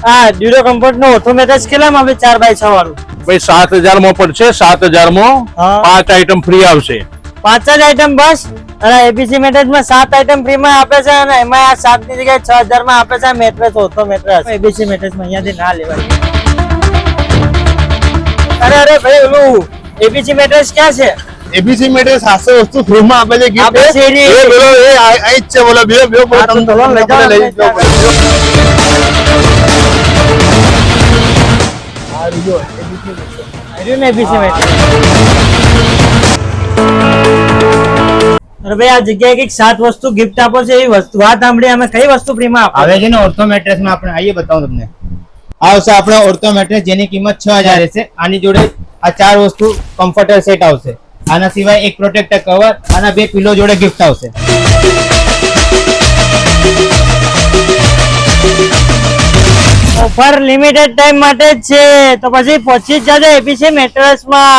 હા ડ્યુરો કમ્ફર્ટ નો ઓથો મેટ્રેસ કેટલામાં આવે 4x6 વાળું? ભાઈ 7,000 માં પડશે. 7,000 માં હા. 5 આઈટમ ફ્રી આવશે. 5 જ આઈટમ બસ? અને એબીસી મેટ્રેસ માં 7 આઈટમ ફ્રી માં આપે છે અને એમાં આ 7 ની જગ્યાએ 6,000 માં આપે છે મેટ્રેસ, ઓથો મેટ્રેસ. એબીસી મેટ્રેસ માં અહીંયાથી ના લેવાય. અરે ભાઈ ઓલું એબીસી મેટ્રેસ ક્યાં છે? એબીસી મેટ્રેસ 700 વસ્તુ ફ્રી માં આપે છે. આપે છે એ બોલો એ આ જ છે. બોલો બે હા, તો ચલો લઈ જાઓ. લઈ જાઓ. ABC mattress. અરે ભાઈ આ જગ્યાએ કઈક 7 વસ્તુ ગિફ્ટ આપો છે એવી વસ્તુ વાત સાંભળી અમે. કઈ વસ્તુ ફ્રી માં આપો? આવે છે ને ઓર્થો મેટ્રેસ માં આપણે આઈએ બતાવું તમને. આ આવશે આપણે ઓર્થો મેટ્રેસ જેની કિંમત 6,000 રહેશે. આની જોડે આ 4 વસ્તુ કમ્ફર્ટર સેટ આવશે. આના સિવાય એક પ્રોટેક્ટર કવર, આના 2 પિલો જોડે ગિફ્ટ આવશે. ઓફર લિમિટેડ ટાઈમ માટે જ છે, તો પછી પહોંચી જ જાજો એબીસી મેટ્રેસ માં.